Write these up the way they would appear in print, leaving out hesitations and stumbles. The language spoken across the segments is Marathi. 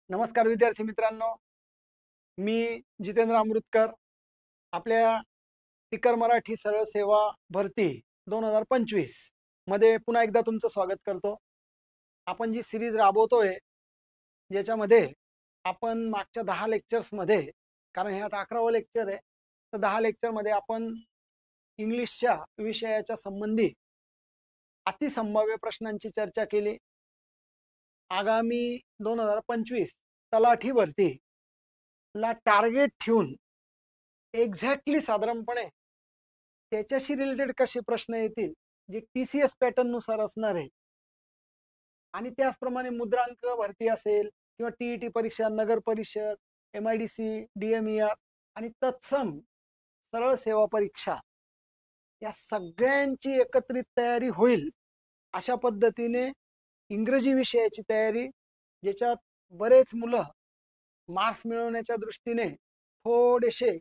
नमस्कार विद्यार्थी मित्रांनो, मी जितेंद्र अमृतकर. आपल्या टिकर मराठी सरळ सेवा भरती 2025 मध्ये पुन्हा एकदा तुमचं स्वागत करतो. आपण जी सिरीज राबवतोय ज्याच्यामध्ये आपण मागच्या 10 लेक्चर्समध्ये, कारण हे आता 11वं लेक्चर आहे, तर 10 लेक्चरमध्ये आपण इंग्लिशच्या विषयाच्या संबंधी अतिसंभाव्य प्रश्नांची चर्चा केली. आगामी 2025 तलाठी भरती ला टार्गेट ठेवून एक्झॅक्टली साधारणपणे त्याच्याशी रिलेटेड कसे प्रश्न येतील जे TCS पॅटर्न नुसार असणार आहे, आणि त्याचप्रमाणे मुद्रांक भरती असेल किंवा TET परीक्षा, नगर परिषद, MIDC, DMER आणि तत्सम सरळ सेवा परीक्षा, या सगळ्यांची एकत्रित तयारी होईल अशा पद्धतीने इंग्रजी विषयाची तयारी, ज्याच्यात बरेच मुलं मार्क्स मिळवण्याच्या दृष्टीने थोडेसे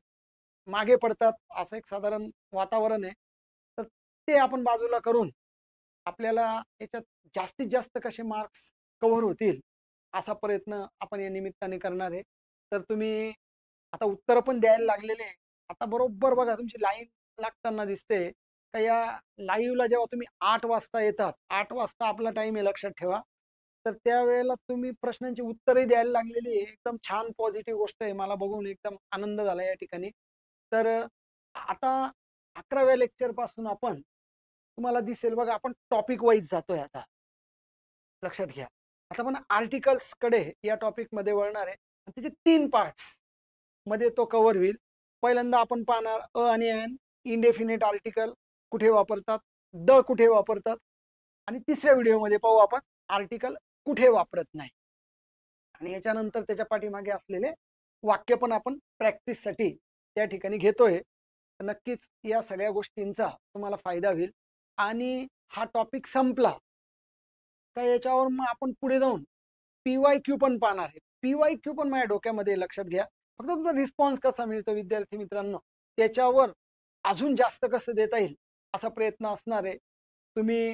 मागे पडतात, असं एक साधारण वातावरण आहे. तर ते आपण बाजूला करून आपल्याला याच्यात जास्तीत जास्त कसे मार्क्स कव्हर होतील असा प्रयत्न आपण या निमित्ताने करणार आहे. तर तुम्ही आता उत्तरं पण द्यायला लागलेले आहे. आता बरोबर बघा, तुमची लाईन लागताना दिसते का? या लाईव्हला जेव्हा तुम्ही 8 वाजता येतात, 8 वाजता आपला टाइम आहे, लक्षात ठेवा. तर त्यावेळेला तुम्ही प्रश्नांची उत्तरही द्यायला लागलेली आहे. एकदम छान पॉझिटिव्ह गोष्ट आहे. मला बघून एकदम आनंद झाला या ठिकाणी. तर आता 11व्या लेक्चर पासून आपण, तुम्हाला दिसेल बघा, आपण टॉपिक वाईज जातोय आता. लक्षात घ्या, आता आपण आर्टिकल्स कडे या टॉपिक मध्ये वळणार आहे. त्याचे 3 पार्ट्स मध्ये तो कव्हर होईल. पहिल्यांदा आपण पाहणार अ आणि एन, इनडेफिनेट आर्टिकल कुठे वापरतात, द कुठे वापरतात, आणि तिसऱ्या व्हिडिओमध्ये पाहू आपण आर्टिकल कुठे वापरत नाही. आणि याच्यानंतर त्याच्या पाठीमागे असलेले वाक्य पण आपण प्रॅक्टिससाठी त्या ठिकाणी घेतोय. नक्कीच या सगळ्या गोष्टींचा तुम्हाला फायदा होईल. आणि हा टॉपिक संपला का याच्यावर मग आपण पुढे जाऊन PYQ पण पाहणार आहे. PYQ पण माझ्या डोक्यामध्ये, लक्षात घ्या. फक्त तुमचा रिस्पॉन्स कसा मिळतो विद्यार्थी मित्रांनो, त्याच्यावर अजून जास्त कसं देता येईल असा प्रयत्न असणार आहे. तुम्ही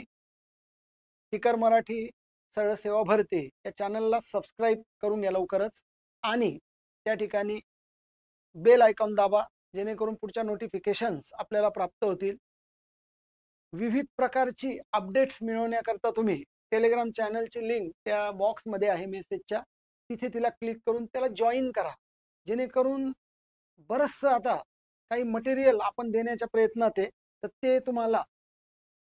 टिकर मराठी सरळ सेवा भरती या चॅनलला सबस्क्राईब करून घ्या लवकरच, आणि त्या ठिकाणी बेल आयकॉन दाबा, जेणेकरून पुढच्या नोटिफिकेशन्स आपल्याला प्राप्त होतील. विविध प्रकारची अपडेट्स मिळवण्याकरता तुम्ही टेलिग्राम चॅनलची लिंक त्या बॉक्समध्ये आहे मेसेजच्या, तिथे तिला क्लिक करून त्याला जॉईन करा. जेणेकरून बरंचसं आता काही मटेरियल आपण देण्याच्या प्रयत्नात आहे, तर ते तुम्हाला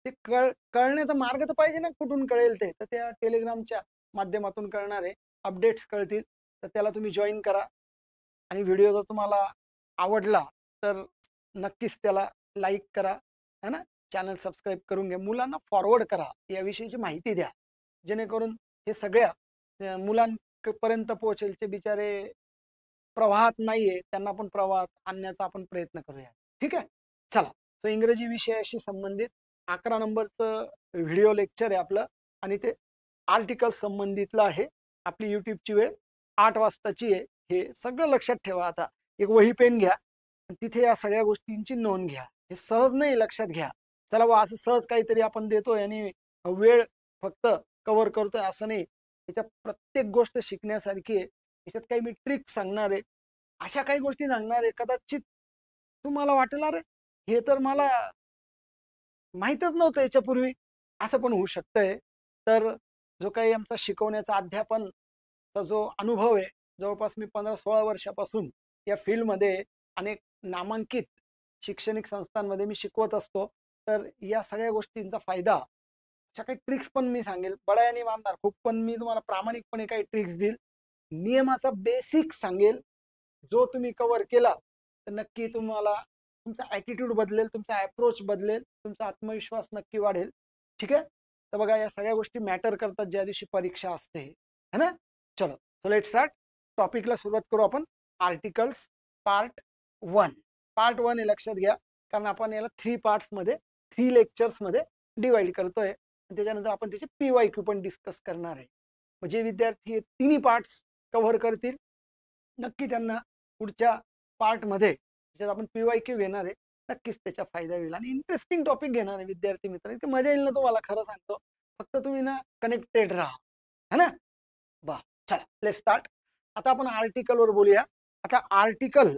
ते कळण्याचा मार्ग तर पाहिजे ना, कुठून कळेल ते, तर त्या टेलिग्रामच्या माध्यमातून कळणार आहे. अपडेट्स कळतील, तर त्याला तुम्ही जॉईन करा. आणि व्हिडिओ जर तुम्हाला आवडला तर नक्कीच त्याला लाईक करा, है ना. चॅनल सबस्क्राईब करून घ्या. मुलांना फॉरवर्ड करा, याविषयीची माहिती द्या, जेणेकरून हे सगळ्या मुलांपर्यंत पोहोचेल. ते बिचारे प्रवाहात नाहीये, त्यांना पण प्रवाहात आणण्याचा आपण प्रयत्न करूया. ठीक आहे, चला. तो इंग्रजी विषयाशी संबंधित 11 नंबरचं व्हिडिओ लेक्चर आहे आपलं, आणि ते आर्टिकल संबंधितलं आहे. आपली युट्यूबची वेळ 8 वाजताची आहे. हे सगळं लक्षात ठेवा. आता एक वही पेन घ्या, तिथे या सगळ्या गोष्टींची नोंद घ्या. हे सहज नाही, लक्षात घ्या. चला बा, असं सहज काहीतरी आपण देतोय आणि वेळ फक्त कव्हर करतोय असं नाही. याच्यात प्रत्येक गोष्ट शिकण्यासारखी आहे. याच्यात काही मी ट्रिक सांगणार आहे, अशा काही गोष्टी सांगणार आहे, कदाचित तुम्हाला वाटेल अरे हे तर मला माहीतच नव्हतं याच्यापूर्वी, असं पण होऊ शकतंय. तर जो काही आमचा शिकवण्याचा अध्यापनचा जो अनुभव आहे, जवळपास मी 15-16 वर्षापासून या फील्डमध्ये अनेक नामांकित शैक्षणिक संस्थांमध्ये मी शिकवत असतो. तर या सगळ्या गोष्टींचा फायदा, अशा काही ट्रिक्स पण मी सांगेल. बळ्याने मारणार खूप, पण मी तुम्हाला प्रामाणिकपणे काही ट्रिक्स देईल. नियमाचा बेसिक सांगेल, जो तुम्ही कव्हर केला तर नक्की तुम्हाला तुमचा ॲटिट्यूड बदलेल, तुमचा अप्रोच बदलेल, तुमचा आत्मविश्वास नक्की वाढेल. ठीक आहे. तर बघा, या सगळ्या गोष्टी मॅटर करतात ज्या दिवशी परीक्षा असते, है ना. चलो, सो लेट स्टार्ट. टॉपिकला सुरुवात करू आपण. Articles part 1. पार्ट 1 हे लक्षात घ्या, कारण आपण याला 3 पार्ट्समध्ये 3 लेक्चर्समध्ये डिवाइड करतोय. त्याच्यानंतर आपण त्याचे PYQ पण डिस्कस करणार आहे. म्हणजे विद्यार्थी हे तिन्ही पार्ट्स कव्हर करतील, नक्की त्यांना पुढच्या पार्टमध्ये ज्याच्यात आपण PYQ घेणार आहे, नक्कीच त्याचा फायदा होईल. आणि इंटरेस्टिंग टॉपिक घेणार आहे विद्यार्थी मित्र, इतकं मजा येईल ना तुम्हाला, खरं सांगतो. फक्त तुम्ही ना कनेक्टेड राहा, है ना. बा, चला लेट्स स्टार्ट. आता आपण आर्टिकलवर बोलूया. आता आर्टिकल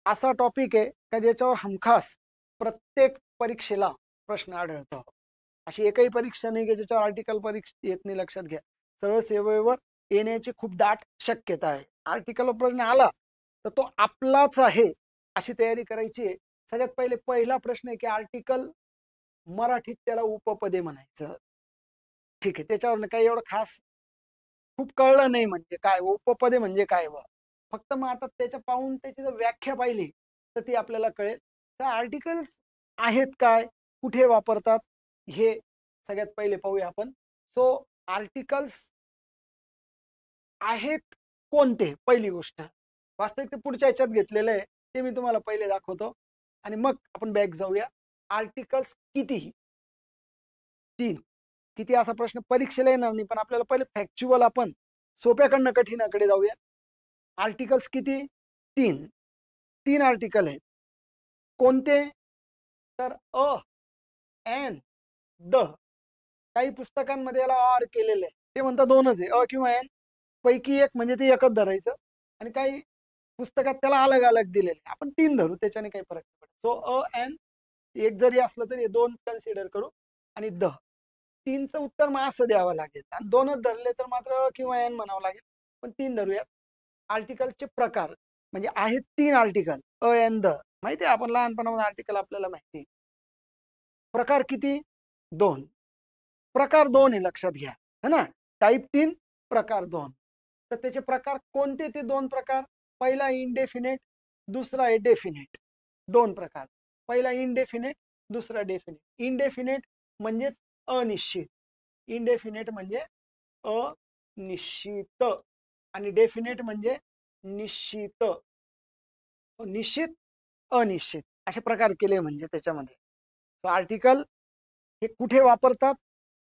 असा टॉपिक आहे का ज्याच्यावर हमखास प्रत्येक परीक्षेला प्रश्न आढळतो. अशी एकही परीक्षा नाही की ज्याच्यावर आर्टिकल परीक्षा येत नाही. लक्षात घ्या, सरळ सेवेवर येण्याची खूप दाट शक्यता आहे. आर्टिकल प्रश्न आला तर तो आपलाच आहे अशी तयारी करायची आहे. सगळ्यात पहिला प्रश्न आहे की आर्टिकल मराठीत त्याला उपपदे म्हणायचं. ठीक आहे, त्याच्यावर काही एवढं खास खूप कळलं नाही म्हणजे काय उपपदे म्हणजे काय व फक्त मग आता त्याच्या पाहून त्याची जर व्याख्या पाहिली तर ती आपल्याला कळेल. तर आर्टिकल्स आहेत काय, कुठे वापरतात, हे सगळ्यात पहिले पाहूया आपण. सो आर्टिकल्स आहेत कोणते, पहिली गोष्ट वास्तविक ते पुढच्या ह्याच्यात घेतलेलं आहे ते मी तुम्हाला पहिले दाखवतो आणि मग आपण बॅक जाऊया. आर्टिकल्स किती, 3. किती असा प्रश्न परीक्षेला येणार नाही, पण आपल्याला पहिले फॅक्च्युअल आपण सोप्याकडनं कठीणाकडे जाऊया. आर्टिकल्स किती, 3 आर्टिकल आहेत. कोणते, तर अ, एन, द. काही पुस्तकांमध्ये याला ऑर केलेलं आहे, ते म्हणतात 2च आहे, अ किंवा एन पैकी एक, म्हणजे ते एकच धरायचं. आणि काही पुस्तकात त्याला अलग अलग दिलेले, आपण 3 धरू, त्याच्याने काही फरक नाही पडत. सो अ एन एक जरी असलं तरी 2 कन्सिडर करू आणि द. 3चं उत्तर मग असं द्यावं लागेल आणि 2च धरले तर मात्र अ किंवा एन म्हणावं लागेल, पण 3 धरूयात. आर्टिकलचे प्रकार म्हणजे आहेत 3 आर्टिकल, अ एन द. माहिती आहे, आपण लहानपणामध्ये आर्टिकल आपल्याला माहिती. प्रकार किती, 2. प्रकार 2 हे लक्षात घ्या, है ना. टाईप 3, प्रकार 2. तर त्याचे प्रकार कोणते, ते 2 प्रकार. पहिला इनडेफिनेट, दुसरा आहे डेफिनेट. 2 प्रकार, पहिला इनडेफिनेट, दुसरा डेफिनेट. इनडेफिनेट म्हणजेच अनिश्चित, इनडेफिनेट म्हणजे अनिश्चित आणि डेफिनेट म्हणजे निश्चित. निश्चित, अनिश्चित असे प्रकार केले म्हणजे त्याच्यामध्ये. आर्टिकल हे कुठे वापरतात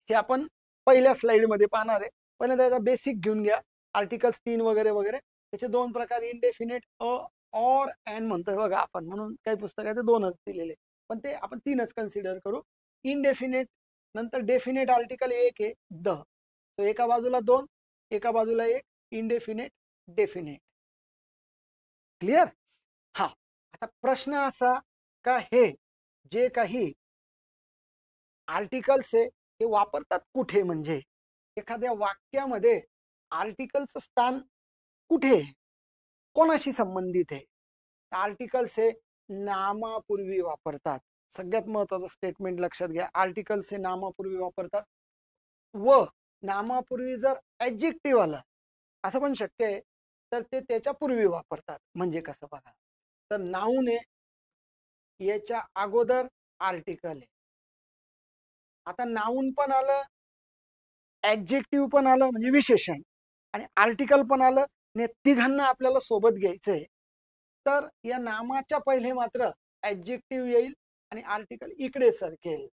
हे आपण पहिल्या स्लाइडमध्ये पाहणार आहे. पहिल्यांदा त्याचा बेसिक घेऊन घ्या. आर्टिकल्स 3 वगैरे वगैरे, त्याचे 2 प्रकार, इनडेफिनेट, अ ऑर एन म्हणतोय बघा आपण, म्हणून काही पुस्तक आहे ते 2च दिलेले, पण ते आपण 3च कन्सिडर करू. इनडेफिनेट नंतर डेफिनेट आर्टिकल एक आहे द, तो एका बाजूला 2, एका बाजूला 1, इनडेफिनेट, डेफिनेट. क्लिअर. हा, आता प्रश्न असा का हे जे काही आर्टिकल्स आहे हे वापरतात कुठे, म्हणजे एखाद्या वाक्यामध्ये आर्टिकलचं स्थान कुठे, कोणाशी संबंधित आहे. आर्टिकल्स हे नामापूर्वी वापरतात. सगळ्यात महत्वाचं स्टेटमेंट लक्षात घ्या, आर्टिकल्स हे नामापूर्वी वापरतात. व नामापूर्वी जर ऍडजेक्टिव्ह आलं, असं पण शक्य आहे, तर ते त्याच्या पूर्वी वापरतात. म्हणजे कसं बघा, तर नाऊन आहे, याच्या अगोदर आर्टिकल आहे. आता नाऊन पण आलं, ऍडजेक्टिव्ह पण आलं म्हणजे विशेषण, आणि आर्टिकल पण आलं, ने तिघांना आपल्याला सोबत घ्यायचंय. तर या नामाच्या पहिले मात्र ऍडजेक्टिव्ह येईल आणि आर्टिकल इकडे सरकेल,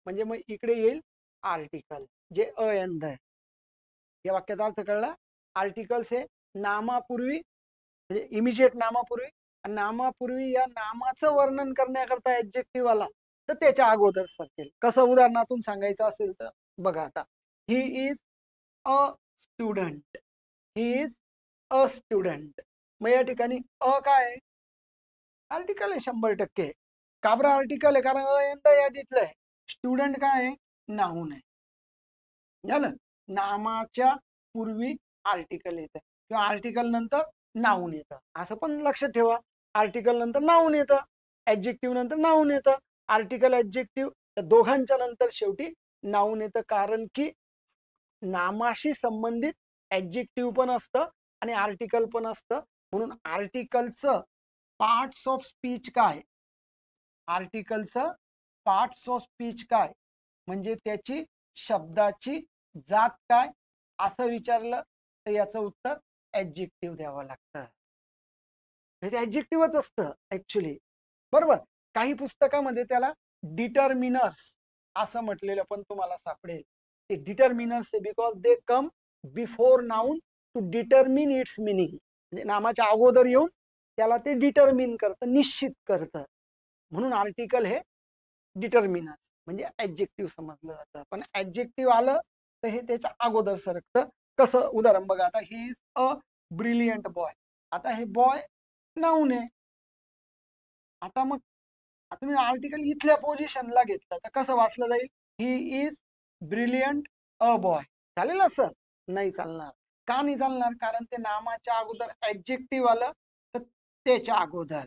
म्हणजे मग इकडे येईल आर्टिकल जे अयंध आहे. या वाक्याचा अर्थ कळला. आर्टिकल्स हे नामापूर्वी म्हणजे इमिजिएट नामापूर्वी, नामापूर्वी या नामाचं वर्णन करण्याकरता ऍडजेक्टिव्ह आला तर त्याच्या अगोदर सरकेल. कसं उदाहरणातून सांगायचं असेल तर बघा, आता he is a student, he is a student. मग या ठिकाणी अ काय आहे, आर्टिकल आहे 100%. का बरं आर्टिकल आहे, कारण अ यादीतलं आहे. स्टुडंट काय आहे, नाऊन आहे. झालं, नामाच्या पूर्वी आर्टिकल येतं किंवा आर्टिकल नंतर नाऊन येतं, असं पण लक्षात ठेवा. आर्टिकल नंतर नाऊन येतं, ऍडजेक्टिव्ह नंतर नाऊन येतं. आर्टिकल ऍडजेक्टिव्ह त्या दोघांच्या नंतर शेवटी नाऊन येतं, कारण की नामाशी संबंधित ऍडजेक्टिव्ह पण असतं आणि आर्टिकल पण असतं. म्हणून आर्टिकलचं पार्ट्स ऑफ स्पीच काय, आर्टिकलचं पार्ट्स ऑफ स्पीच काय, म्हणजे त्याची शब्दाची जात काय, असं विचारलं तर याचं उत्तर ऍडजेक्टिव्ह द्यावं लागतं. ते ऍडजेक्टिव्हच असतं ऍक्च्युली, बरोबर. काही पुस्तकामध्ये त्याला डिटर्मिनर्स असं म्हटलेलं पण तुम्हाला सापडेल. ते डिटर्मिनर्स आहे because they come before noun to determine its meaning, म्हणजे नामाच्या अगोदर येऊन त्याला ते डिटर्मिन करतं, निश्चित करतं. म्हणून आर्टिकल हे डिटर्मिनर्स म्हणजे ऍडजेक्टिव्ह समजलं जातं. पण ऍडजेक्टिव्ह आलं तर हे त्याच्या अगोदर सरकतं. कसं, उदाहरण बघा, आता he is a brilliant boy. आता हे बॉय नाऊन आहे. आता मग तुम्ही आर्टिकल इथल्या पोझिशनला घेतलं तर कसं वाचलं जाईल? He is brilliant a boy. चालेल असं? नाही चालणार. का नाही चालणार? कारण ते नामाच्या अगोदर ऍडजेक्टिव्ह आलं तर त्याच्या अगोदर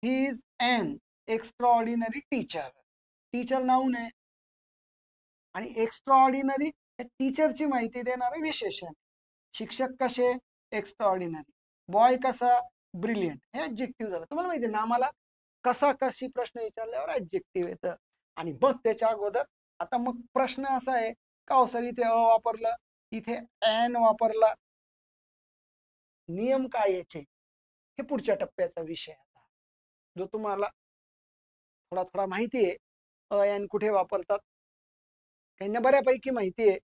ही is N extraordinary teacher. Teacher noun आहे आणि एक्स्ट्राऑर्डिनरी टीचरची माहिती देणारे विशेषण. शिक्षक कसे? एक्स्ट्राऑर्डिनरी. बॉय कसा? ब्रिलियंट. हे ऍडजेक्टिव्ह झालं. तुम्हाला माहिती आहे नामाला कसा कशी प्रश्न विचारल्यावर ऍडजेक्टिव्ह येतं आणि मग त्याच्या अगोदर. आता मग प्रश्न असा आहे का हो सर इथे अ वापरलं, इथे एन वापरला, नियम काय याचे? हे पुढच्या टप्प्याचा विषय आता जो तुम्हाला थोडा थोडा माहिती आहे. अ एन कुठे वापरतात काहींना बऱ्यापैकी माहिती आहे.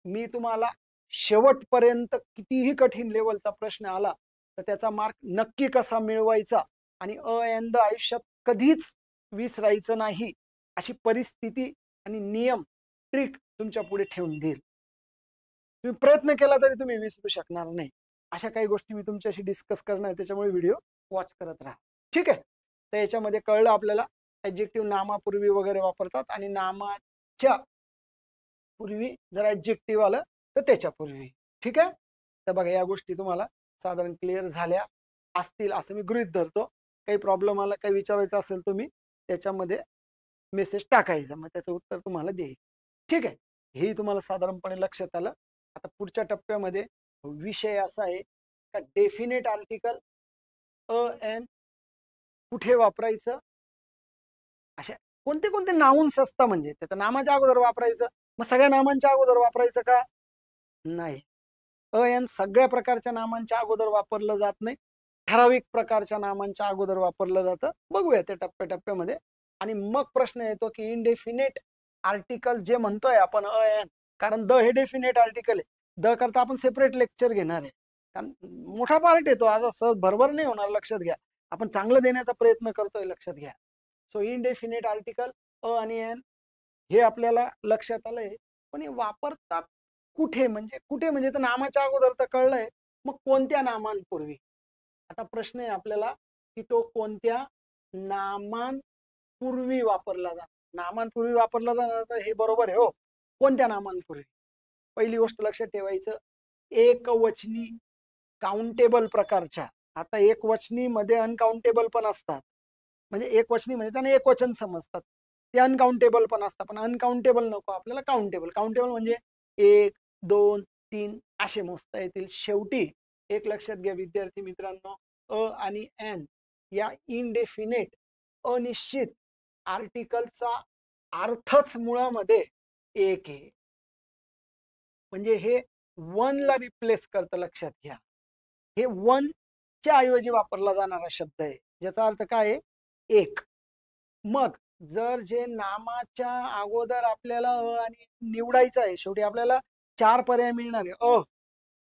मी तुम्हाला शेवटपर्यंत कितीही कठीण लेवलचा प्रश्न आला तर त्याचा मार्क नक्की कसा मिळवायचा आणि अयंद आयुष्यात कधीच विसरायचं नाही अशी परिस्थिती आणि नियम ट्रिक तुमच्या पुढे ठेवून देईल. तुम्ही प्रयत्न केला तरी तुम्ही विसरू शकणार नाही. अशा काही गोष्टी मी तुमच्याशी डिस्कस करणार, त्याच्यामुळे व्हिडिओ वॉच करत राहा. ठीक आहे. तर याच्यामध्ये कळलं आपल्याला ऍडजेक्टिव्ह नामापूर्वी वगैरे वापरतात आणि नामाच्या पूर्वी जर ऍडजेक्टिव्ह आलं तर त्याच्यापूर्वी. ठीक आहे. तर बघा या गोष्टी तुम्हाला साधारण क्लिअर झाल्या असतील असं मी गृहीत धरतो. काही प्रॉब्लेम आला, काही विचारायचं असेल तुम्ही त्याच्यामध्ये मेसेज टाकायचा, मग त्याचं उत्तर तुम्हाला देईल. ठीक आहे. हेही तुम्हाला साधारणपणे लक्षात आलं. आता पुढच्या टप्प्यामध्ये विषय असा आहे का डेफिनेट आर्टिकल अ एन कुठे वापरायचं, अशा कोणते कोणते नाउन्स असतात म्हणजे त्याचं नामाच्या अगोदर वापरायचं. मग सगळ्या नामांच्या अगोदर वापरायचं का? नाही. अ एन सगळ्या प्रकारच्या नामांच्या अगोदर वापरलं जात नाही. ठराविक प्रकारच्या नामांच्या अगोदर वापरलं जातं. बघूया ते टप्प्याटप्प्यामध्ये. आणि मग प्रश्न येतो की इनडेफिनेट आर्टिकल जे म्हणतोय आपण अ एन, कारण द हे डेफिनेट आर्टिकल आहे. द करता आपण सेपरेट लेक्चर घेणार आहे. कारण मोठा पार्ट येतो आज, असं भरभर नाही होणार. लक्षात घ्या. आपण चांगलं देण्याचा प्रयत्न करतोय, लक्षात घ्या. सो इनडेफिनेट आर्टिकल अ आणि एन हे आपल्याला लक्षात आलंय. पण हे वापरतात कुठे? म्हणजे तर नामाच्या अगोदर तर कळलंय. मग कोणत्या नामांपूर्वी? आता प्रश्न आहे आपल्याला की तो कोणत्या नामांपूर्वी वापरला जातो. नामांपूर्वी वापरला जाणार तर हे बरोबर आहे. हो, कोणत्या नामांपूर्वी? पहिली गोष्ट लक्षात ठेवायचं, एकवचनी काउंटेबल प्रकारच्या. आता एकवचनी मध्ये अनकाउंटेबल पण असतात. म्हणजे एकवचनी म्हणजे त्यांना एक वचन समजतात, ते अनकाउंटेबल पण असतात. पण अनकाउंटेबल नको आपल्याला, काउंटेबल. काउंटेबल म्हणजे 1, 2, 3 असे मोजता येतील. शेवटी एक लक्षात घ्या विद्यार्थी मित्रांनो, अ आणि एन या इनडेफिनेट अनिश्चित आर्टिकलचा अर्थच मुळामध्ये एक आहे. म्हणजे हे वन ला रिप्लेस करतं. लक्षात घ्या, हे वन च्या ऐवजी वापरला जाणारा शब्द आहे, ज्याचा अर्थ काय आहे? एक. मग जर जे नामाच्या अगोदर आपल्याला अ आणि निवडायचं आहे, शेवटी आपल्याला 4 पर्याय मिळणार आहे. अ,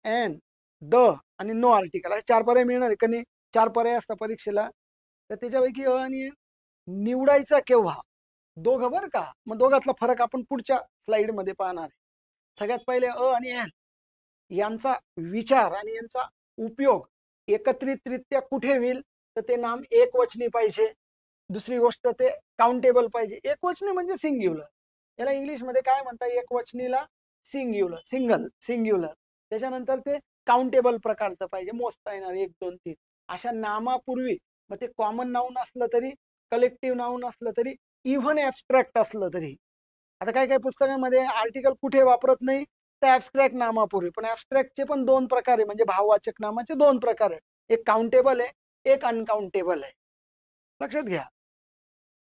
एन, द आणि नो आर्टिकल असे 4 पर्याय मिळणार आहे का नाही? 4 पर्याय असतात परीक्षेला. तर त्याच्यापैकी अ आणि एन निवडायचा केव्हा? दोघं बरं का. मग दोघातला फरक आपण पुढच्या स्लाइडमध्ये पाहणार आहे. सगळ्यात पहिले अ आणि एन यांचा विचार आणि यांचा उपयोग एकत्रितरित्या कुठे होईल? तर ते नाम एकवचनी पाहिजे. दुसरी गोष्ट ते काउंटेबल पाहिजे. एकवचनी म्हणजे सिंग्युलर. याला इंग्लिशमध्ये काय म्हणतात? एकवचनीला सिंग्युलर, सिंग्युलर. त्याच्यानंतर ते काउंटेबल प्रकारचं पाहिजे, मोजता येणार 1, 2, 3 अशा नामापूर्वी. मग ते कॉमन नाऊन असलं तरी, कलेक्टिव्ह नाऊन असलं तरी, इव्हन ॲब्स्ट्रॅक्ट असलं तरी. आता काही काही पुस्तकांमध्ये आर्टिकल कुठे वापरत नाही तर ॲब्स्ट्रॅक्ट नामापूर्वी. पण ॲब्स्ट्रॅक्टचे पण 2 प्रकार आहे, म्हणजे भाववाचक नामाचे 2 प्रकार आहे. एक काउंटेबल आहे, एक अनकाउंटेबल आहे. लक्षात घ्या.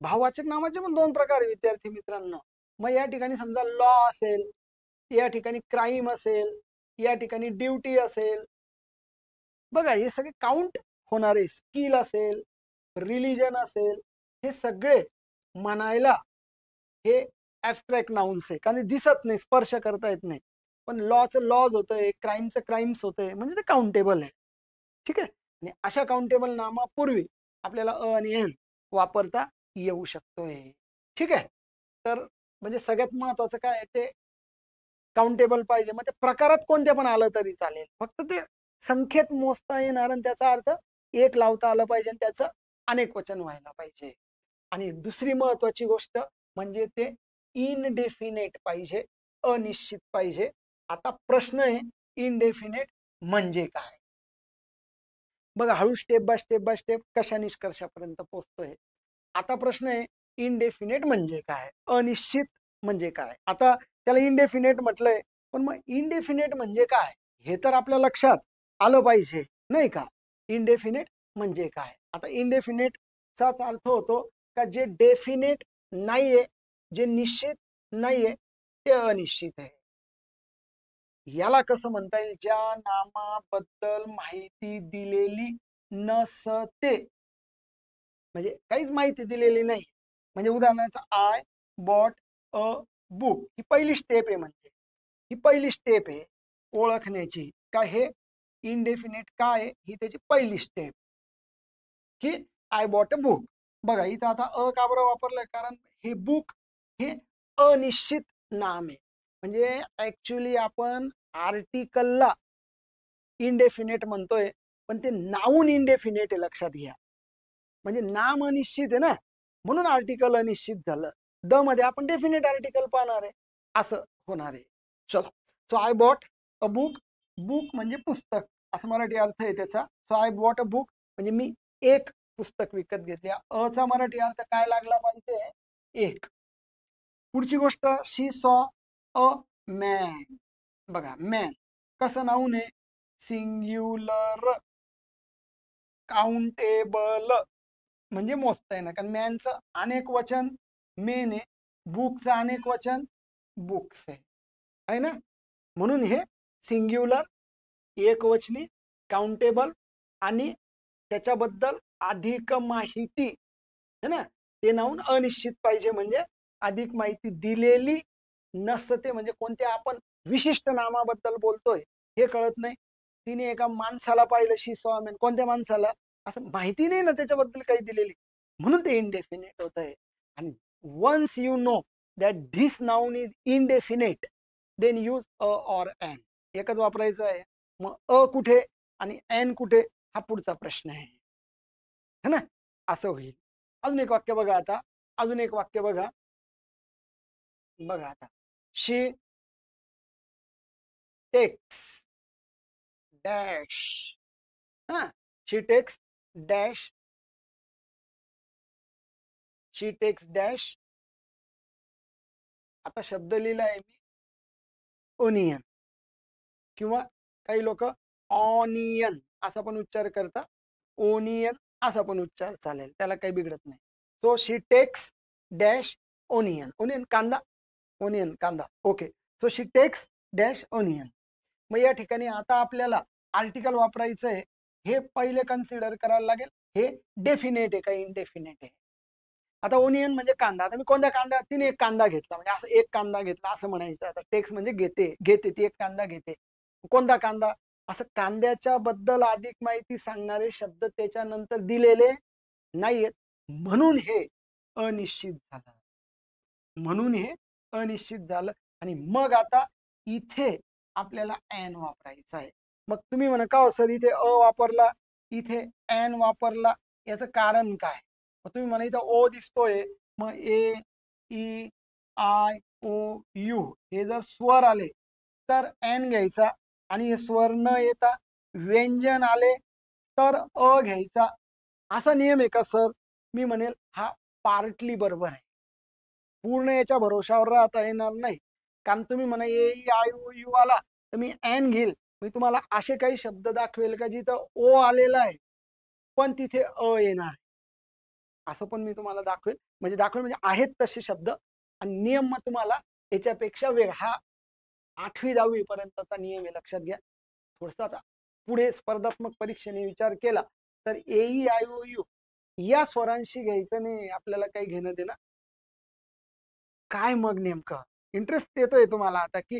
भाववाचक नामाचे पण 2 प्रकार आहे विद्यार्थी मित्रांनो. मग या ठिकाणी समजा लॉ असेल, या ठिकाणी क्राईम असेल, या ठिकाणी ड्युटी असेल. बघा हे सगळे काउंट होणारे. स्किल असेल, रिलिजन असेल, हे सगळे म्हणायला हे ॲब्स्ट्रॅक्ट नाउन्स आहे, कारण दिसत नाही, स्पर्श करता येत नाही. पण लॉचं लॉज होतंय, क्राईमचं क्राईम्स होतंय, म्हणजे ते काउंटेबल आहे. ठीक आहे. आणि अशा काउंटेबल नामापूर्वी आपल्याला अ आणि एन वापरता येऊ शकतोय. ठीक आहे. तर म्हणजे सगळ्यात महत्वाचं काय आहे, ते काउंटेबल पाहिजे. मग ते प्रकारात कोणत्या पण आलं तरी चालेल, फक्त ते संख्येत मोजता येणार आणि त्याचा अर्थ एक लावता आलं पाहिजे आणि त्याचं अनेक वचन व्हायला पाहिजे. आणि दुसरी महत्वाची गोष्ट म्हणजे ते इनडेफिनेट पाहिजे, अनिश्चित पाहिजे. आता प्रश्न आहे इनडेफिनेट म्हणजे काय. बघा हळू स्टेप बाय स्टेप कशा निष्कर्षापर्यंत पोहोचतोय. आता प्रश्न आहे इनडेफिनेट म्हणजे काय, अनिश्चित म्हणजे काय. आता त्याला इनडेफिनेट म्हटलंय, पण मग इनडेफिनेट म्हणजे काय हे तर आपल्या लक्षात आलं पाहिजे नाही का. इनडेफिनेट म्हणजे काय. आता इनडेफिनेटचाच अर्थ होतो का जे डेफिनेट नाहीये, जे निश्चित नाहीये ते अनिश्चित आहे. याला कसं म्हणता येईल, ज्या नामाबद्दल माहिती दिलेली नसते, म्हणजे काहीच माहिती दिलेली नाही. म्हणजे उदाहरणार्थ आय बॉट अ बुक ही पहिली स्टेप आहे. म्हणजे ही पहिली स्टेप आहे ओळखण्याची का हे इनडेफिनेट काय आहे, ही त्याची पहिली स्टेप की आय बॉट अ बुक. बघा इथं आता अ का बरं वापरलंय, कारण हे बुक हे अनिश्चित नाम आहे. म्हणजे ऍक्च्युली आपण आर्टिकलला इनडेफिनेट म्हणतोय, पण ते नाऊन इनडेफिनेट आहे, लक्षात घ्या. म्हणजे नाम अनिश्चित आहे ना, म्हणून आर्टिकल अनिश्चित झालं. द मध्ये आपण डेफिनेट आर्टिकल पाहणार आहे, असं होणार आहे. चलो, so I bought a book. Book म्हणजे पुस्तक असं मराठी अर्थ आहे त्याचा. So I bought a book म्हणजे मी एक पुस्तक विकत घेतले. अचा मराठी अर्थ काय लागला पाहिजे, एक. पुढची गोष्ट शी सॉ अ मॅन. बघा मॅन कसं नाऊन आहे, सिंग्युलर, काउंटेबल म्हणजे मोजता येणार. कारण मॅनचं अनेक वचन मेन आहे, बुकचं अनेक वचन बुक्स आहे ना. म्हणून हे सिंग्युलर, एकवचनी, काउंटेबल आणि त्याच्याबद्दल अधिक माहिती है ना, ते नाऊन अनिश्चित पाहिजे. म्हणजे अधिक माहिती दिलेली नसते, म्हणजे कोणत्या आपण विशिष्ट नामाबद्दल बोलतोय हे कळत नाही. तिने एका माणसाला पाहिलं, शी सॉ मॅन, कोणत्या माणसाला असं माहिती नाही ना त्याच्याबद्दल काही दिलेली, म्हणून ते इनडेफिनेट होत आहे. आणि once you know that this noun is indefinite then use a or an. एकच वापरायचं आहे. मग अ कुठे आणि एन कुठे हा पुढचा प्रश्न आहे, है ना. असं होईल. अजून एक वाक्य बघा. आता अजून एक वाक्य बघा. बघा आता शी टेक्स डॅश. हा, शी टेक्स डॅश, शी टेक्स डॅश. आता शब्द लिहिला आहे मी ओनियन, किंवा काही लोक ऑनियन असा पण उच्चार करता, ओनियन असा पण उच्चार चालेल, त्याला काही बिघडत नाही. So she takes dash onion. Onion कांदा, ओनियन कांदा. Okay, so she takes dash onion. मग या ठिकाणी आता आपल्याला आर्टिकल वापरायचं आहे. हे पहिले कन्सिडर करायला लागेल, हे डेफिनेट आहे का इनडेफिनेट आहे. आता ओनियन म्हणजे कांदा. आता मी कोणत्या कांदा, तिने एक कांदा घेतला म्हणजे असं एक कांदा घेतला असं म्हणायचं. आता टेक्स म्हणजे घेते, घेते ती एक कांदा घेते. कोणता कांदा, असं कांद्याच्या बद्दल अधिक माहिती सांगणारे शब्द त्याच्यानंतर दिलेले नाहीयेत, म्हणून हे अनिश्चित झालं. म्हणून हे अनिश्चित झालं. आणि मग आता इथे आपल्याला एन वापरायचा आहे. मग तुम्ही म्हणा का सर इथे अ वापरला, इथे एन वापरला, याचं कारण काय. मग तुम्ही म्हणा इथं ओ दिसतोय, मग ए ई आय ओ यू हे जर स्वर आले तर एन घ्यायचा, आणि हे स्वर न येता व्यंजन आले तर अ घ्यायचा. असा नियम आहे का सर. मी म्हणेल हा पार्टली बरोबर आहे, पूर्ण याच्या भरोशावर राहता येणार नाही. कारण तुम्ही म्हणा ए आय ओ यू आला तर मी एन घेईल. मी तुम्हाला असे काही शब्द दाखवेल का जिथं ओ आलेला आहे पण तिथे अ येणार आहे, असं पण मी तुम्हाला दाखवेल. म्हणजे आहेत तसे शब्द. आणि नियम मग तुम्हाला याच्यापेक्षा वेगळा, हा 8वी-10वी पर्यंतचा नियम आहे, लक्षात घ्या. थोडस आता पुढे स्पर्धात्मक परीक्षेने विचार केला तर ए ई आय ओ यू या स्वरांशी घ्यायचं नाही, आपल्याला काही घेणं देणं. काय मग नेमकं इंटरेस्ट येतोय तुम्हाला आता, की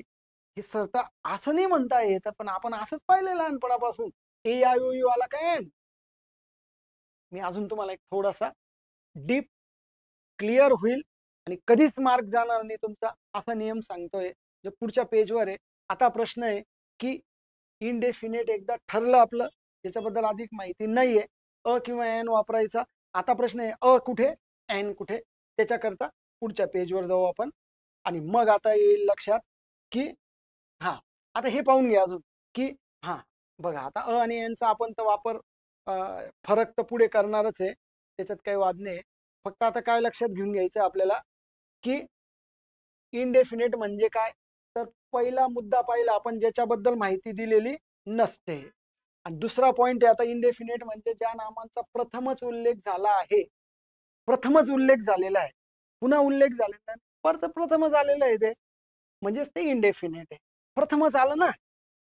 हे सर तर असं नाही म्हणता येत, पण आपण असंच पाहिलं लहानपणापासून, ए आय ओ यू आला काय. मी अजून तुम्हाला एक थोडासा डीप क्लिअर होईल आणि कधीच मार्क जाणार नाही तुमचा असा नियम सांगतोय, जो पुढच्या पेजवर आहे. आता प्रश्न आहे की इनडेफिनेट एकदा ठरलं आपलं, त्याच्याबद्दल अधिक माहिती नाहीये, अ किंवा एन वापरायचा. आता प्रश्न आहे अ कुठे एन कुठे, त्याच्याकरता पुढच्या पेजवर जाऊ आपण. आणि मग आता येईल लक्षात की हा आता हे पाहून घ्या अजून की हा बघा आता अ आणि एनचा आपण तर वापर फरक तर पुढे करणारच आहे, त्याच्यात काही वाद नाही. फक्त आता काय लक्षात घेऊन घ्यायचं आपल्याला की इनडेफिनेट म्हणजे काय. तर पहिला मुद्दा पाहिला आपण ज्याच्याबद्दल माहिती दिलेली नसते. आणि दुसरा पॉइंट आहे आता इनडेफिनेट म्हणजे ज्या नामांचा प्रथमच उल्लेख झाला आहे, प्रथमच उल्लेख झालेला आहे, पुन्हा उल्लेख झालेला आहे, परत प्रथमच आलेलं आहे ते, म्हणजेच ते इनडेफिनेट आहे. प्रथमच आलं ना,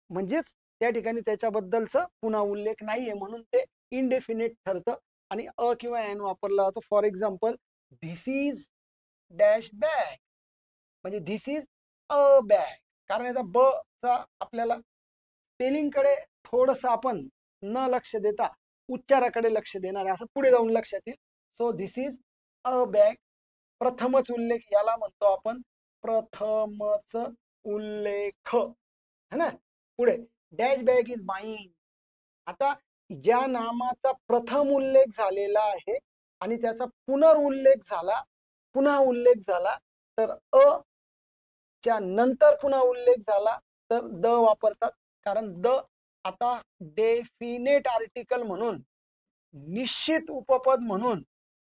म्हणजेच त्या ठिकाणी त्याच्याबद्दलचा पुन्हा उल्लेख नाहीये, म्हणून ते इनडेफिनेट ठरतं. आणि अ किंवा एन वापरला जातो. For example, this is dash bag, म्हणजे धिस इज अ बॅग. कारण याचा ब चा आपल्याला स्पेलिंगकडे थोडस आपण न लक्ष देता उच्चाराकडे लक्ष देणार आहे, असं पुढे जाऊन लक्षात येईल. So this is a bag, प्रथमच उल्लेख याला म्हणतो आपण प्रथमच उल्लेख, है ना. पुढे डॅश बॅग इज माइन. आता ज्या नामाचा प्रथम उल्लेख झालेला आहे आणि त्याचा पुनरुल्लेख झाला, पुन्हा उल्लेख झाला, तर अ च्या नंतर पुन्हा उल्लेख झाला तर द वापरतात. कारण द आता डेफिनेट आर्टिकल म्हणून, निश्चित उपपद म्हणून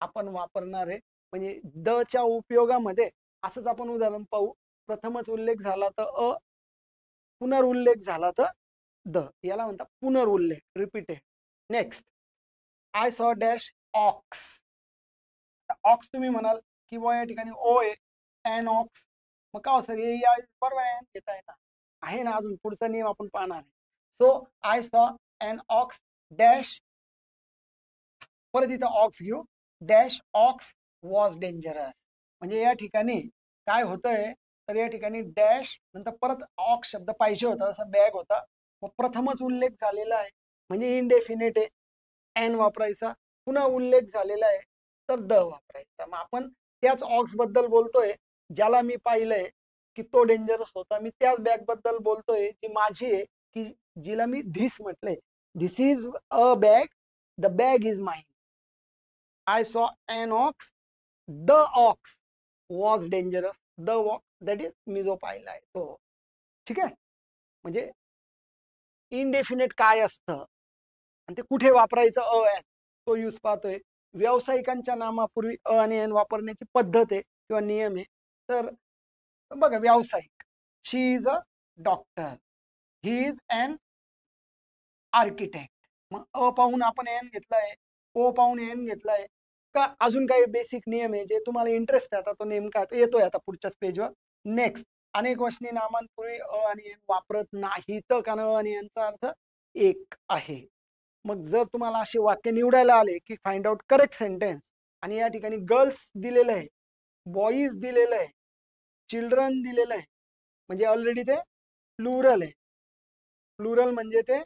आपण वापरणार आहे. म्हणजे द च्या उपयोगामध्ये असंच आपण उदाहरण पाहू. प्रथमच उल्लेख झाला तर अ, पुनरुल्लेख झाला तर द, याला म्हणतात पुनरुल्लेख, repeated. Next, I saw dash ox. Ox तुम्ही म्हणाल की व या ठिकाणी ओ आहे, एन ऑक्स, मग का सर हे या बरोबर आहे घेता ना, आहे ना, अजून पुढचा नियम आपण पाहणार आहे. So I saw an ox dash, परत इथं ऑक्स घेऊ, डॅश ऑक्स वॉज डेंजरस. म्हणजे या ठिकाणी काय होतंय, तर या ठिकाणी डॅश नंतर परत ऑक्स शब्द पाहिजे होता, जसा बॅग होता, मग प्रथमच उल्लेख झालेला आहे म्हणजे इनडेफिनेट आहे, एन वापरायचा. पुन्हा उल्लेख झालेला आहे तर द वापरायचा. मग आपण त्याच ऑक्स बद्दल बोलतोय ज्याला मी पाहिलंय की तो डेंजरस होता. मी त्याच बॅग बद्दल बोलतोय जी माझी आहे, की जिला मी धिस म्हटलंय. This is a bag, the bag is mine. I saw an ox, the ox was dangerous. The walk that is मी जो पाहिलाय तो. ठीक आहे. म्हणजे इनडेफिनेट काय असतं आणि ते कुठे वापरायचं अ तो यूज पाहतोय. व्यावसायिकांच्या नामापूर्वी अ आणि एन वापरण्याची पद्धत आहे किंवा नियम आहे. तर बघा, व्यावसायिक, she is a doctor, he is an architect. मग अ पाहून आपण एन घेतलाय, ओ पाहून एन घेतलाय का. अजून काही बेसिक नियम आहे जे तुम्हाला इंटरेस्ट आहे, आता तो नेमका येतोय आता पुढच्याच पेजवर. नेक्स्ट, अनेक वचनी नामांपूर्वी अ आणि एन वापरत नाहीत, कारण अ आणि एनचा अर्थ एक आहे. मग जर तुम्हाला असे वाक्य निवडायला आले की फाइंड आउट करेक्ट सेंटेन्स, आणि या ठिकाणी गर्ल्स दिलेलं आहे, बॉईज दिलेलं आहे, चिल्ड्रन दिलेलं आहे, म्हणजे ऑलरेडी ते प्लुरल आहे. प्लुरल म्हणजे ते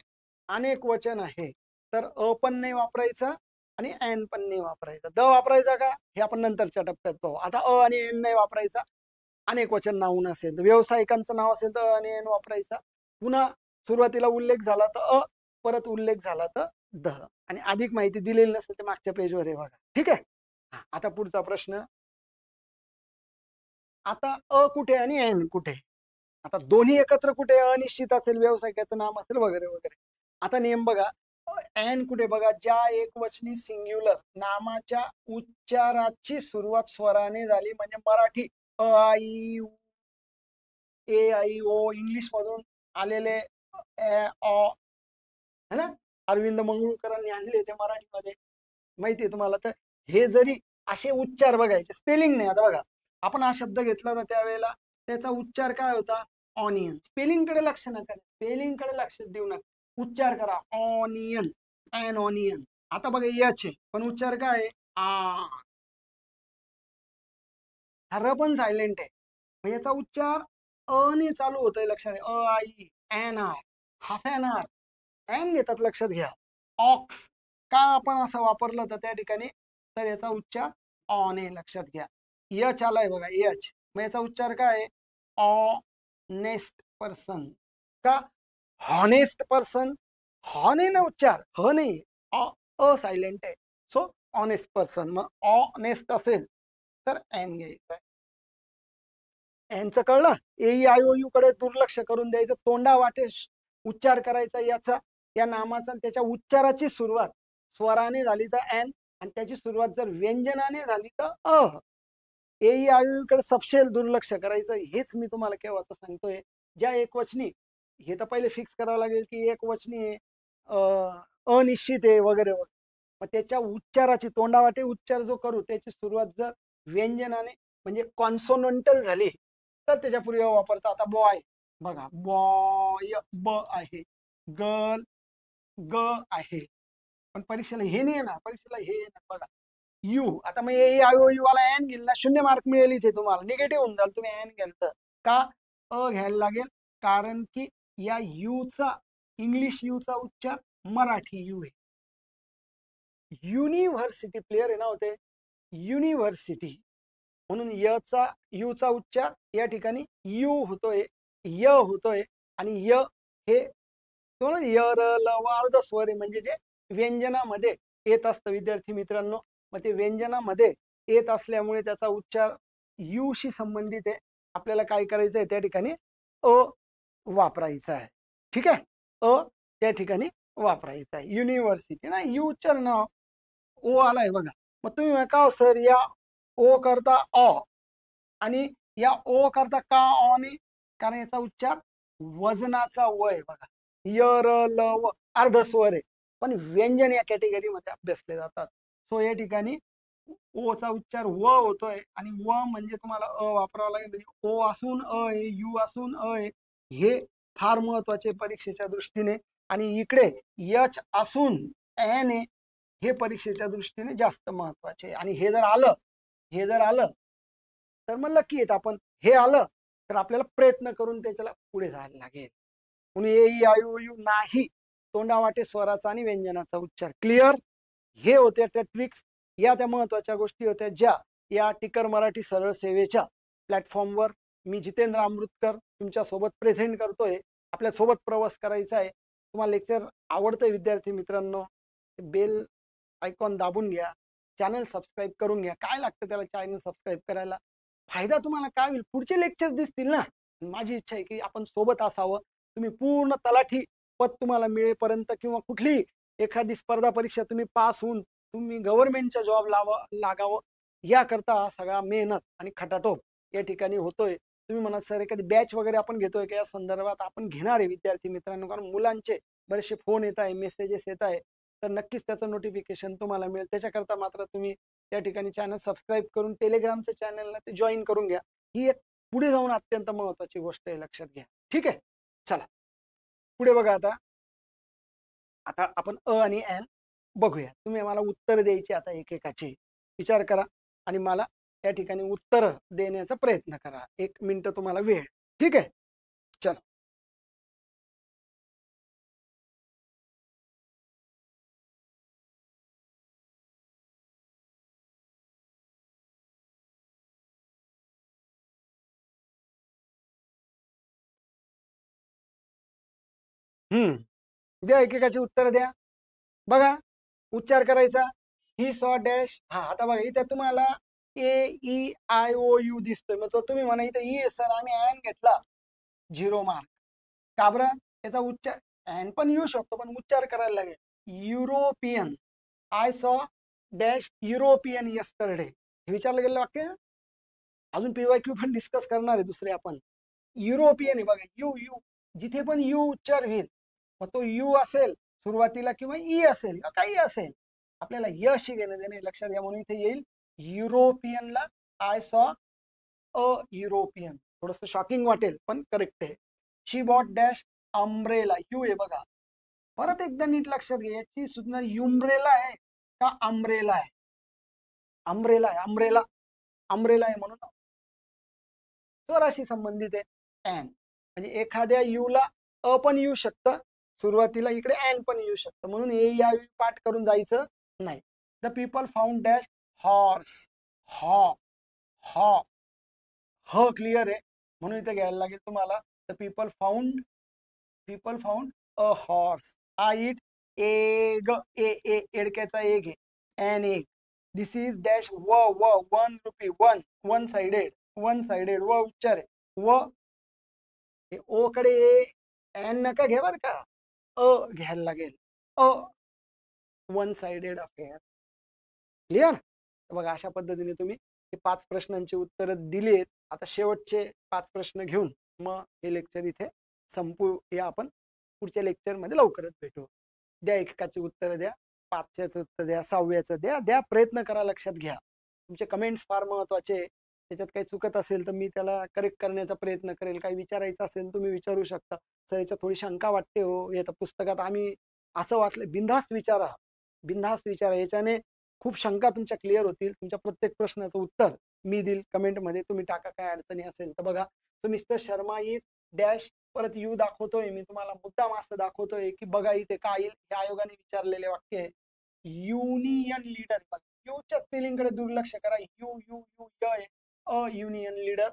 अनेक वचन आहे. तर अ पण नाही वापरायचा आणि एन पण नाही वापरायचा. द वापरायचा का हे आपण नंतरच्या टप्प्यात पाहू. आता अ आणि एन नाही वापरायचा. अनेक वचन नाव नसेल, व्यावसायिकांचं नाव असेल तर अ आणि एन वापरायचा. पुन्हा सुरुवातीला उल्लेख झाला तर अ, परत उल्लेख झाला तर द. आणि अधिक माहिती दिलेली नसेल तर मागच्या पेजवर आहे बघा. ठीक आहे. आता पुढचा प्रश्न. आता अ कुठे आणि एन कुठे. आता दोन्ही एकत्र कुठे, अनिश्चित असेल, व्यावसायिकाचं नाम असेल, वगैरे वगैरे. आता नियम बघा, एन कुठे बघा, ज्या एकवचनी सिंग्युलर नामाच्या उच्चाराची सुरुवात स्वराने झाली, म्हणजे मराठी अ आई ए आई ओ, इंग्लिश मधून आलेले अ, है ना, अरविंद मंगळूकरांनी आणले ते मराठीमध्ये, माहितीये तुम्हाला. तर हे जरी असे उच्चार बघायचे, स्पेलिंग नाही. आता बघा, आपण हा शब्द घेतला होता त्यावेळेला त्याचा उच्चार काय होता, ऑनियन. स्पेलिंगकडे लक्ष नका, स्पेलिंगकडे लक्ष देऊ नका, उच्चार करा ऑनियन, अन ऑनियन. आता बघा यच आहे पण उच्चार काय आहे, आ. र पण सायलेंट आहे, मग याचा उच्चार अ ने चालू होतोय, लक्षात आहे. अ I, N R, half N R, N घेतात, लक्षात घ्या. ऑक्स का आपण असं वापरलं होतं त्या ठिकाणी, तर याचा उच्चार ऑन आहे, लक्षात घ्या. यच आलाय बघा, यच, मग याचा उच्चार काय आहे, ऑ नेस्ट पर्सन. का, हॉनेस्ट पर्सन, हॉन आहे ना उच्चार, ह नाही, अ सायलेंट आहे. So honest person. मग ऑनेस्ट असेल तर एन घ्यायचं आहे. यांचं कळलं. ए आय ओ यू कडे दुर्लक्ष करून द्यायचं, तोंडा वाटे उच्चार करायचा याचा, या नामाचा. त्याच्या उच्चाराची सुरुवात स्वराने झाली तर एन, आणि त्याची सुरुवात जर व्यंजनाने झाली तर अ. ए आय ओ यू कडे सपशेल दुर्लक्ष करायचं. हेच मी तुम्हाला केव्हाचं सांगतोय. ज्या एकवचनी, हे तर पहिले फिक्स करावं लागेल की एकवचनी आहे, अनिश्चित आहे वगैरे वगैरे. मग त्याच्या उच्चाराची, तोंडावाटे उच्चार जो करू त्याची सुरुवात जर व्यंजनाने म्हणजे कॉन्सोनंटल झाली तर त्याच्यापूर्वी वापरता. आता बॉय बघा, बॉय ब आहे, गर्ल ग आहे. पण परीक्षेला हे नाही ना, परीक्षेला हे ना बघा, यू. आता मग ए आय ओ यू वाला एन घेईल ना, 0 मार्क मिळेल इथे तुम्हाला, निगेटिव्ह होऊन जाल तुम्ही एन घ्याल तर. का अ घ्यायला लागेल? कारण की या यूचा, इंग्लिश यूचा उच्चार मराठी यू आहे. युनिव्हर्सिटी प्लेयर आहे ना होते, युनिव्हर्सिटी. म्हणून यचा, यूचा उच्चार या ठिकाणी यू होतोय, य होतोय. आणि य हे य र ल व अर्ध स्वर आहे, म्हणजे जे व्यंजनामध्ये येत असतं विद्यार्थी मित्रांनो. मग ते व्यंजनामध्ये येत असल्यामुळे त्याचा उच्चार यूशी संबंधित आहे. आपल्याला काय करायचं आहे त्या ठिकाणी अ वापरायचा आहे. ठीक आहे, अ त्या ठिकाणी वापरायचा आहे. युनिव्हर्सिटी ना, यू उच्चार ना, ओ आलाय बघा. मग तुम्ही म्हणा सर या ओ करता अ, आणि या ओ करता का ऑ ने? कारण याचा उच्चार वजनाचा व आहे बघा. य र ल व अर्ध स्वर आहे, पण व्यंजन या कॅटेगरीमध्ये अभ्यासले जातात. सो या ठिकाणी ओचा उच्चार व होतोय, आणि व म्हणजे तुम्हाला अ वापरावा लागेल. म्हणजे ओ असून अ आहे, यू असून अ आहे. हे फार महत्वाचे परीक्षेच्या दृष्टीने. आणि इकडे यच असून एन आहे, हे परीक्षेच्या दृष्टीने जास्त महत्वाचे. आणि हे जर आलं, हे जर आलं तर मग लकी आहेत आपण. हे आलं तर आपल्याला प्रयत्न करून त्याच्याला पुढे जायला लागेल. म्हणून ए आय ओ यू नाही, तोंडावाटे स्वराचा आणि व्यंजनाचा उच्चार. क्लिअर? हे होत्या त्या ट्रिक्स, या त्या महत्वाच्या गोष्टी होत्या ज्या या टिकर मराठी सरळ सेवेच्या प्लॅटफॉर्मवर मी जितेंद्र अमृतकर तुमच्या सोबत प्रेझेंट करतोय. आपल्या सोबत प्रवास करायचा आहे. तुम्हाला लेक्चर आवडतं विद्यार्थी मित्रांनो, बेल आयकॉन दाबून घ्या, चॅनल सबस्क्राईब करून घ्या. काय लागतं त्याला चॅनल सबस्क्राईब करायला? फायदा तुम्हाला काय होईल, पुढचे लेक्चर्स दिसतील ना. माझी इच्छा आहे की आपण सोबत असावं. तुम्ही पूर्ण तलाठी पद तुम्हाला मिळेपर्यंत, किंवा कुठली एखादी स्पर्धा परीक्षा तुम्ही पास होऊन तुम्ही गव्हर्नमेंटच्या जॉब लागावं, याकरता हा सगळा मेहनत आणि खटाटोप या ठिकाणी होतोय. तुम्ही म्हणा सर एखादी बॅच वगैरे आपण घेतोय का, या संदर्भात आपण घेणार आहे विद्यार्थी मित्रांनो. कारण मुलांचे बरेचसे फोन येत आहे, मेसेजेस येत आहे, तर नक्कीच त्याचं नोटिफिकेशन तुम्हाला मिळेल. त्याच्याकरता मात्र तुम्ही त्या ठिकाणी चॅनल सबस्क्राईब करून टेलिग्रामच्या चॅनलला ते जॉईन करून घ्या. ही एक पुढे जाऊन अत्यंत महत्वाची गोष्ट आहे, लक्षात घ्या. ठीक आहे, चला पुढे बघा. आता आता आपण अ आणि एन बघूया. तुम्ही मला उत्तर द्यायची आता एकेकाची विचार करा, आणि मला त्या ठिकाणी उत्तर देण्याचा प्रयत्न करा. 1 मिनिट तुम्हाला वेळ. ठीक आहे, चला. द्या एकेकाची उत्तर द्या. बघा, उच्चार करायचा. He saw dash. हा, आता बघा इथे तुम्हाला ए ई आय ओ यू दिसतोय. मग तो तुम्ही म्हणा इथे ई सर आम्ही एन घेतला, 0 मार्क. का बरं? त्याचा उच्चार एन पण येऊ शकतो, पण उच्चार करायला लागेल. European, I saw dash European yesterday. हे विचारलं गेलं वाक्य. अजून पीवायक्यू पण डिस्कस करणार आहे दुसरे आपण. युरोपियन आहे बघा, यू यू, जिथे पण यू उच्चार होईल, मग तो यू असेल सुरुवातीला किंवा ई असेल काही असेल, आपल्याला यशी घेणं देणे, लक्षात घ्या. म्हणून इथे येईल युरोपियनला आय सॉ अ युरोपियन. थोडस शॉकिंग वाटेल पण करेक्ट आहे. She bought dash umbrella, U आहे बघा. परत एकदा नीट लक्षात घ्या, याची सुद्धा युम्ब्रेला आहे का अम्ब्रेला आहे? अम्ब्रेला आहे, अम्ब्रेला, अम्ब्रेला आहे. म्हणून स्वराशी संबंधित आहे एन. म्हणजे एखाद्या यूला अ पण येऊ शकतं सुरुवातीला, इकडे एन पण येऊ शकतं. म्हणून ए या पाठ करून जायचं नाही. The people found dash horse, हॉ, हॉ, ह क्लिअर आहे. म्हणून इथे घ्यायला लागेल तुम्हाला the people found people found a horse. I eat egg. A एडक्याचा एग आहे. An egg. This is dash व 1 रुपी. वन साइडेड व उच्चार आहे. व ओ कडे एन नका घ्या बर का, अ घ्यायला लागेल. A one sided affair. Clear. बघा अशा पद्धतीने तुम्ही हे 5 प्रश्नांची उत्तर दिलीत. आता शेवटचे 5 प्रश्न घेऊन मग हे लेक्चर इथे संपूया. आपण पुढच्या लेक्चरमध्ये लवकरच भेटू. द्या एकेकाची उत्तर द्या, 5च्याचं उत्तर द्या, 6व्याचं द्या. प्रयत्न करा, लक्षात घ्या. तुमचे कमेंट्स फार महत्वाचे. त्याच्यात काही चुकत असेल तर मी त्याला करेक्ट करण्याचा प्रयत्न करेल. काही विचारायचं असेल तुम्ही विचारू शकता. सर याच्यात थोडी शंका वाटते हो, या पुस्तकात आम्ही असं वाचलं. बिनधास्त विचारा. याच्याने खूप शंका तुमच्या क्लिअर होतील. तुमच्या प्रत्येक प्रश्नाचं उत्तर मी देईल कमेंटमध्ये. तुम्ही टाका काय अडचणी असेल तर. बघा तो मिस्टर शर्मा इज डॅश, परत यू दाखवतोय मी तुम्हाला मुद्दाम असं दाखवतोय की बघा इथे काय येईल. हे आयोगाने विचारलेले वाक्य आहे. Union leader. यूच्या स्पेलिंगकडे दुर्लक्ष करा. You U U U a union leader.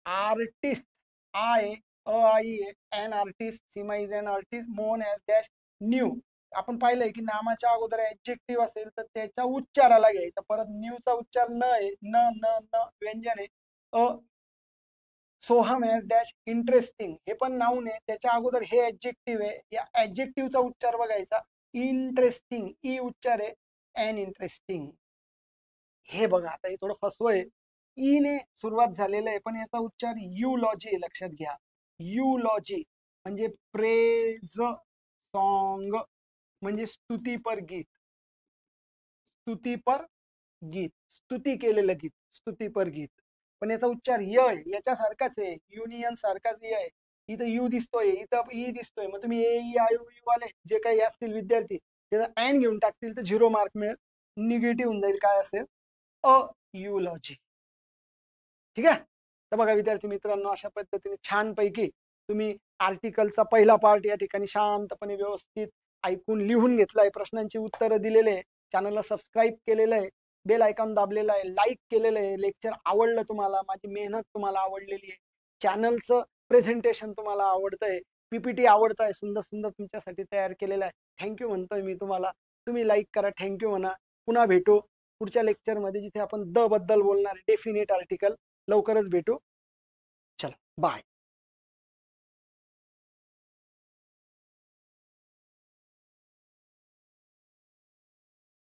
Artist I a I an artist. Seema is an artist. Mohan is dash new. आपण पाहिलंय की नामाच्या अगोदर ऍडजेक्टिव्ह असेल तर त्याच्या उच्चाराला घ्यायचा. परत न्यूचा उच्चार न आहे. न न न व्यंजन आहे. अ सोहम एज डॅश इंटरेस्टिंग. हे पण नाऊन आहे. त्याच्या अगोदर हे ऍडजेक्टिव्ह आहे. या ऍडजेक्टिव्हचा उच्चार बघायचा. इंटरेस्टिंग. ई उच्चार आहे. An interesting. हे बघा आता हे थोडं फसवं आहे. ई ने सुरुवात झालेलं आहे पण याचा उच्चार यूलॉजी. लक्षात घ्या. यूलॉजी म्हणजे प्रेज सॉन्ग, म्हणजे स्तुतीपर गीत. स्तुती केलेलं गीत. स्तुतीपर गीत. पण याचा उच्चार य आहे. याच्यासारखाच आहे. युनियन सारखाच य आहे. इथं यू दिसतोय, इथं ई दिसतोय. मग तुम्ही ए ई आय यू वाले जे काही असतील विद्यार्थी त्याचा एन घेऊन टाकतील तर 0 मार्क मिळेल. निगेटिव्ह होऊन जाईल. काय असेल? अ यूलॉजी. ठीक आहे. तर बघा विद्यार्थी मित्रांनो, अशा पद्धतीने छानपैकी तुम्ही आर्टिकलचा पहिला पार्ट या ठिकाणी शांतपणे व्यवस्थित ऐकून लिहून घेतलाय. प्रश्नांची उत्तरं दिलेले आहे. चॅनलला सबस्क्राईब केलेलं आहे. बेल आयकॉन दाबलेला आहे. लाईक केलेलं आहे. लेक्चर आवडलं तुम्हाला, माझी मेहनत तुम्हाला आवडलेली आहे. चॅनलचं प्रेझेंटेशन तुम्हाला आवडतंय. पीपीटी आवडतंय. सुंदर सुंदर तुमच्यासाठी तयार केलेलं आहे. थँक्यू म्हणतोय मी तुम्हाला. तुम्ही लाईक करा. थँक्यू म्हणा. पुन्हा भेटू पुढच्या लेक्चरमध्ये जिथे आपण द बद्दल बोलणार. Definite article. लवकरच भेटू. चला बाय.